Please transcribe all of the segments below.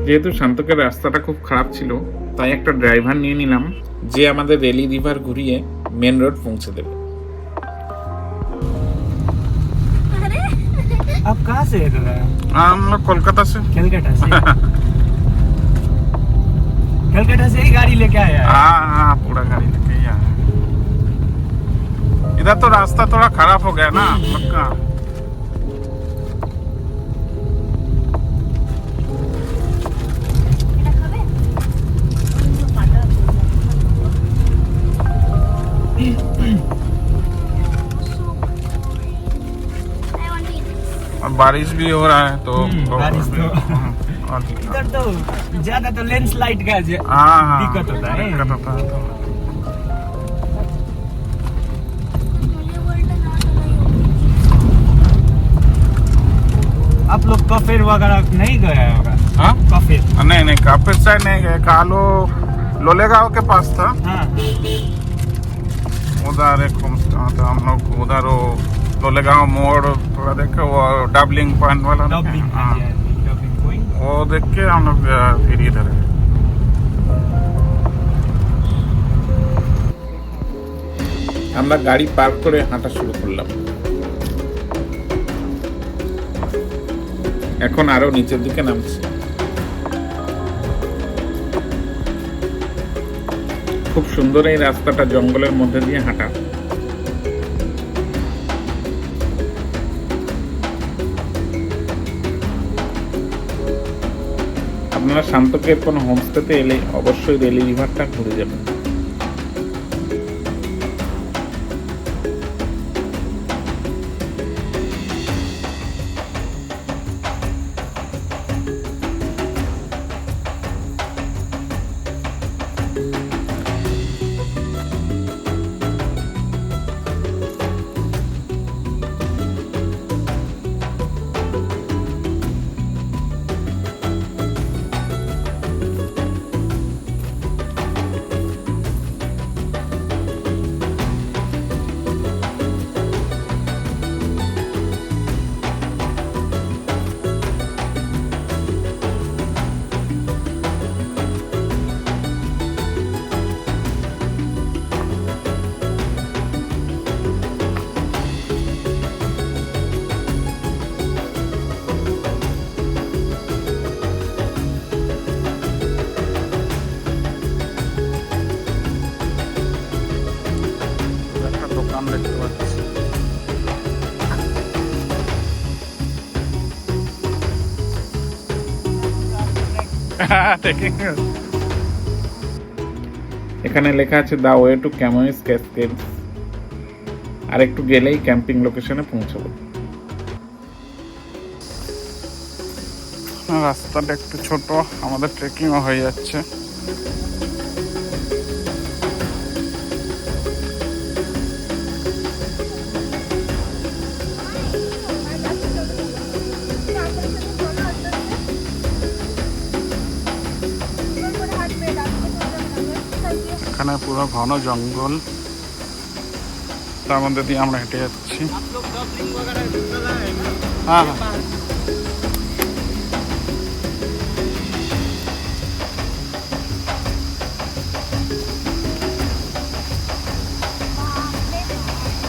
যেহেতু শান্তকের রাস্তাটা খুব খারাপ ছিল, তাই একটা ড্রাইভার নিয়ে নিলাম যে আমাদের রেলি রিভার ঘুরিয়ে মেন রোড পৌঁছে দেবে। आप कहाँ से है दादा? हम लोग कोलकाता से। कलकत्ता से। कलकत्ता से ही गाड़ी लेके आया है। हाँ, पूरा गाड़ी लेके ही आया है। इधर तो रास्ता थोड़ा खराब हो गया ना पक्का। और बारिश भी हो रहा है तो बारिश तो और इधर तो ज्यादा तो लैंडस्लाइड का हाँ दिक्कत होता है। दिक्कत होता है तो। आप लोग कफेर वगैरह नहीं गए होगा? हाँ कफेर? नहीं काफिर साइड नहीं गए, कालो लोलेगांव के पास था। हाँ उधर एक होमस्टे था, हम लोग उधर वो लोलेगांव मोड़ थोड़ा देखे, वो डबलिंग पॉइंट वाला देखे। डबलिंग हाँ डबलिंग पॉइंट। वो देख के हम लोग फिर इधर है। আমরা গাড়ি পার্ক করে হাঁটা শুরু করলাম। এখন আরো নিচের দিকে নামছি। খুব সুন্দর এই রাস্তাটা, জঙ্গলের মধ্যে দিয়ে হাঁটা। আপনারা শান্তকের কোনো হোমস্টেতে এলে অবশ্যই রেলি রিভারটা ঘুরে যাবেন। দেখতে পাচ্ছি এখানে লেখা আছে দা ওয়ে টু ক্যামোইস ক্যাসকেডস। আর একটু গেলেই ক্যাম্পিং লোকেশনে পৌঁছাবো। রাস্তাটা একটু ছোট, আমাদের ট্রেকিংও হয়ে যাচ্ছে। এখানে পুরো ঘন জঙ্গল, তার মধ্যে দিয়ে আমরা হেঁটে যাচ্ছি। হ্যাঁ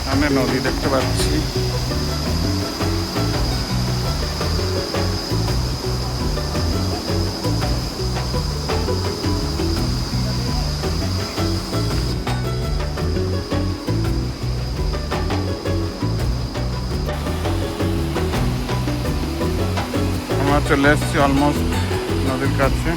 সামনে নদী দেখতে পাচ্ছি। আমরা চলে এসেছি অলমোস্ট নদীর কাছে।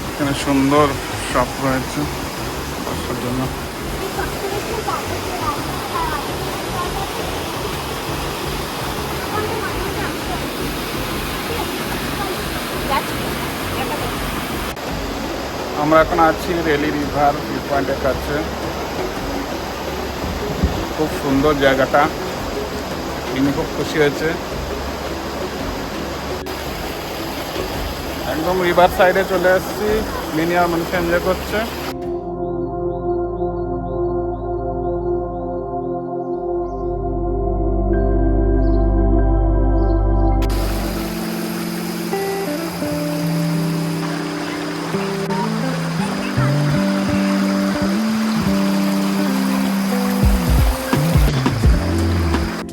এখানে সুন্দর শপ রয়েছে বসার জন্য। আমরা এখন আছি রেলি রিভার ভিউ পয়েন্টের কাছে। খুব সুন্দর জায়গাটা, তিনি খুব খুশি হয়েছে। একদম রিভার সাইডে চলে আসছি। মিনি আর মানুষ এনজয় করছে।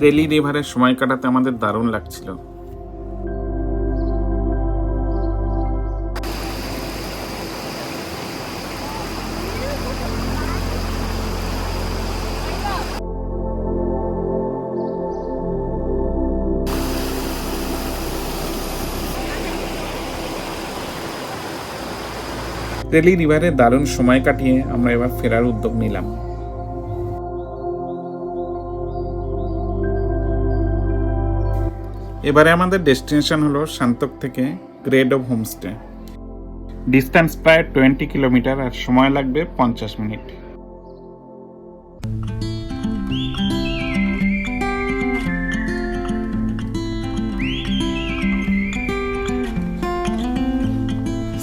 রেলি রিভারে সময় কাটাতে আমাদের দারুণ লাগছিল। রেলি রিভারে দারুণ সময় কাটিয়ে আমরা এবার ফেরার উদ্যোগ নিলাম। এবারে আমাদের ডেস্টিনেশন হলো শান্তক থেকে গ্রে ডোভ হোমস্টে। ডিস্টেন্স প্রায় 20 কিলোমিটার আর সময় লাগবে 50 মিনিট।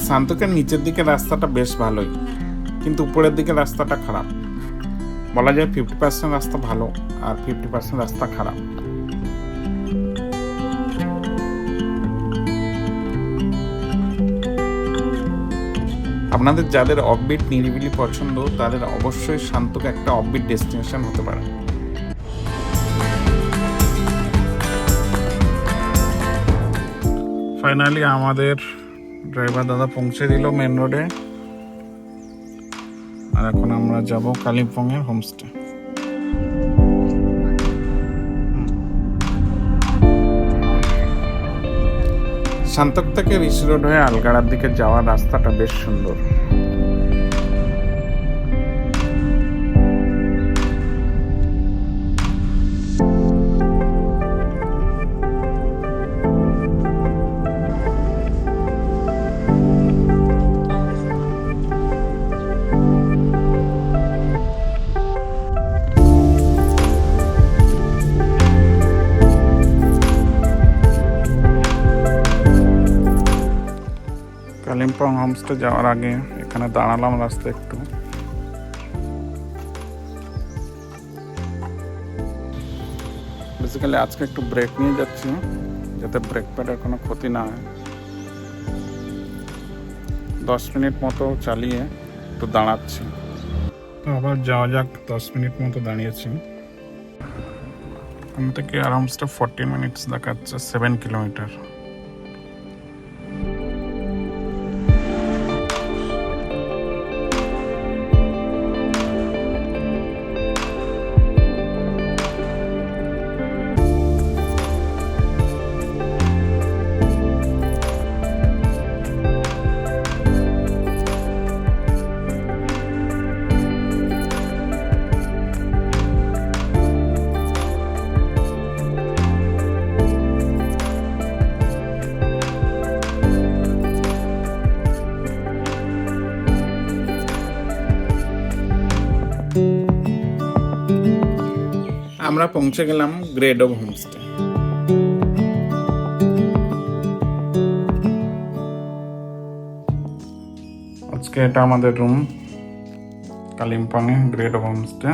শান্তকের নিচের দিকে রাস্তাটা বেশ ভালোই, কিন্তু উপরের দিকে রাস্তাটা খারাপ। বলা যায় 50% রাস্তা ভালো আর 50% রাস্তা খারাপ। আপনাদের যাদের অফবিট নিরিবিলি পছন্দ তাদের অবশ্যই শান্তক একটা অফবিট ডেস্টিনেশন হতে পারে। ফাইনালি আমাদের ড্রাইভার দাদা পৌঁছে দিল মেন রোডে, আর এখন আমরা যাব কালিম্পং এর হোমস্টে। শান্তক থেকে ঋষি রোড হয়ে আলগাড়ার দিকে যাওয়ার রাস্তাটা বেশ সুন্দর। কালিম্পং হোমস্টে যাওয়ার আগে এখানে দাঁড়ালাম রাস্তায় একটু। বেসিক্যালি আজকে একটু ব্রেক নিয়ে যাচ্ছি যাতে ব্রেক প্যাডের কোনো ক্ষতি না হয়। 10 মিনিট মতো চালিয়ে একটু দাঁড়াচ্ছি, তো আবার যাওয়া যাক। 10 মিনিট মতো দাঁড়িয়েছি। এখান থেকে আর হোমস্টে 40 মিনিটস দেখাচ্ছে, 7 কিলোমিটার। আমরা পৌঁছে গেলাম গ্রে ডোভ হোমস্টে। আজকে এটা আমাদের room Kalimpong a grey dove homestay.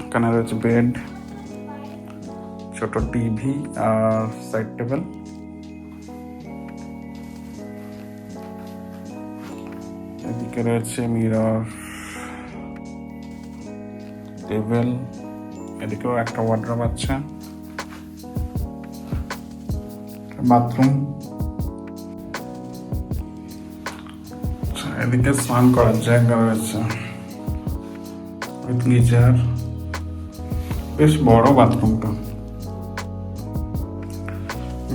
এখানে রয়েছে বেড, ছোট টিভি আর সাইড টেবিল। এদিকে রয়েছে মিরর, টেবিল, এদিকেও একটা ওয়ার্ডরোব আছে, বাথরুম, এদিকে স্নান করার জায়গা রয়েছে উইথ গিজার। বেশ বড় বাথরুমটা,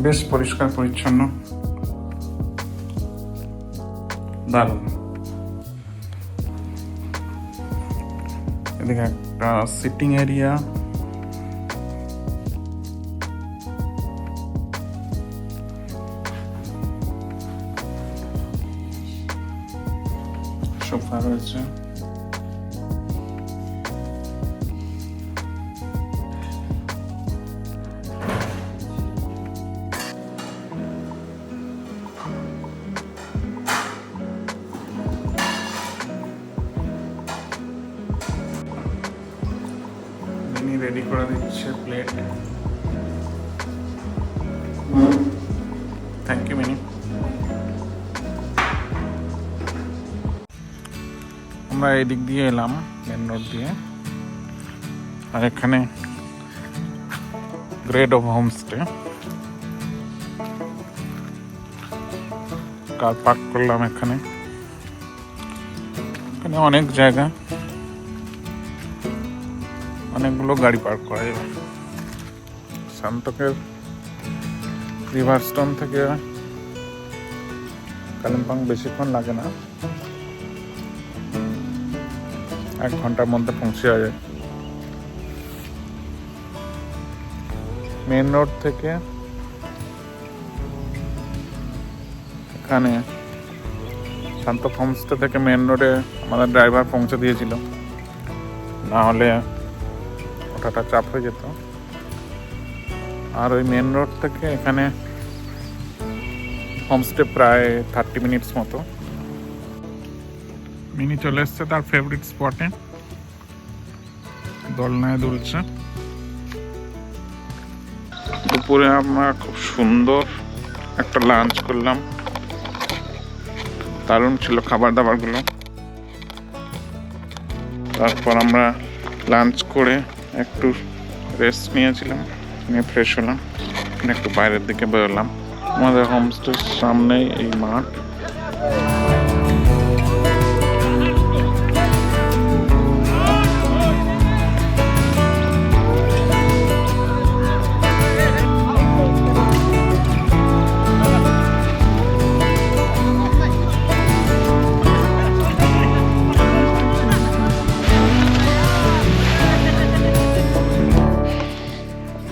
বেশ পরিষ্কার পরিচ্ছন্ন, দারুণ। এদিকে একটা সিটিং এরিয়া, সোফা রয়েছে। রেডি করে দিচ্ছে প্লেট। Thank you mini. আমরা এই দিক দিয়ে এলাম মেন রোড দিয়ে, আর এখানে grade of homestay car park করলাম। এখানে এখানে অনেক জায়গা, অনেকগুলো গাড়ি পার্ক করা যাবে। সান্তকের রিভারস্টোন থেকে কালিম্পং বেশিক্ষণ লাগে না, 1 ঘন্টার মধ্যে পৌঁছে যায়। মেন রোড থেকে এখানে শান্তক হোমস্টে থেকে মেন রোডে আমাদের ড্রাইভার পৌঁছে দিয়েছিল, না হলে ওটাটা চাপ হয়ে যেত। আর ওই মেন রোড থেকে এখানে হোমস্টে প্রায় 30 মিনিটস মতো। মিনি চলে এসছে তার ফেভারিট স্পটে, দোলনায় দুলছে। দুপুরে আমরা খুব সুন্দর একটা লাঞ্চ করলাম, দারুণ ছিল খাবার দাবারগুলো। তারপর আমরা লাঞ্চ করে একটু রেস্ট নিয়েছিলাম, নিয়ে ফ্রেশ হলাম, একটু বাইরের দিকে বেরোলাম। আমাদের হোমস্টের সামনেই এই মাঠ।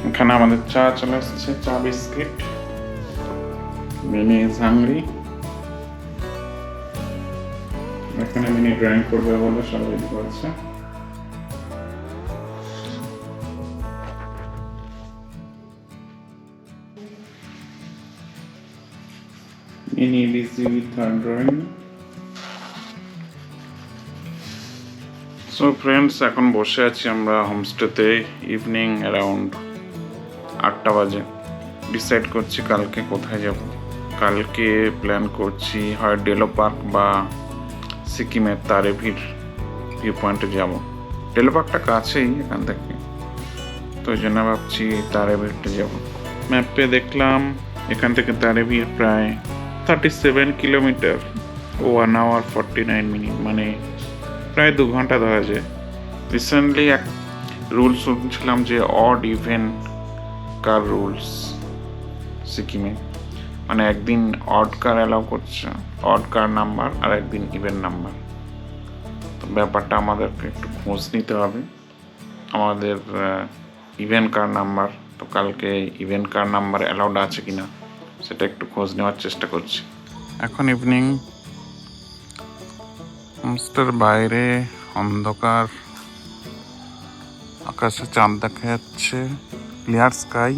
এখানে আমাদের চা চলে আসছে, চা বিস্কিট। Mini is hungry. এখানে মিনি ড্রয়িং করবে বলে সব রেডি করছে। Mini busy with her drawing. So friends, এখন বসে আছি আমরা হোমস্টেতে। ইভিনিং অ্যারাউন্ড 8টা বাজে। ডিসাইড করছি কালকে কোথায় যাব। কালকে প্ল্যান করছি হয় ডেলো পার্ক বা সিকিমের তারেভির ভিউ পয়েন্টে যাব। ডেলো পার্কটা কাছেই এখান থেকে, তো ওই জন্য ভাবছি তারেভিরটা যাব। ম্যাপে দেখলাম এখান থেকে তারেভির প্রায় 37 কিলোমিটার, 1 hour 49 মিনিট, মানে প্রায় 2 ঘন্টা ধরা যায়। রিসেন্টলি এক রুল শুনছিলাম যে অড ইভেন কার রুলস সিকিমে, মানে একদিন অড কার অ্যালাউ করছে, অড কার নাম্বার, আর একদিন ইভেন নাম্বার। তো ব্যাপারটা আমাদেরকে একটু খোঁজ নিতে হবে। আমাদের ইভেন কার নাম্বার, তো কালকে ইভেন কার নাম্বার অ্যালাউড আছে কিনা সেটা একটু খোঁজ নেওয়ার চেষ্টা করছি। এখন ইভিনিং, হোমস্টের বাইরে অন্ধকার, আকাশে চাঁদ দেখা যাচ্ছে, ক্লিয়ার স্কাই।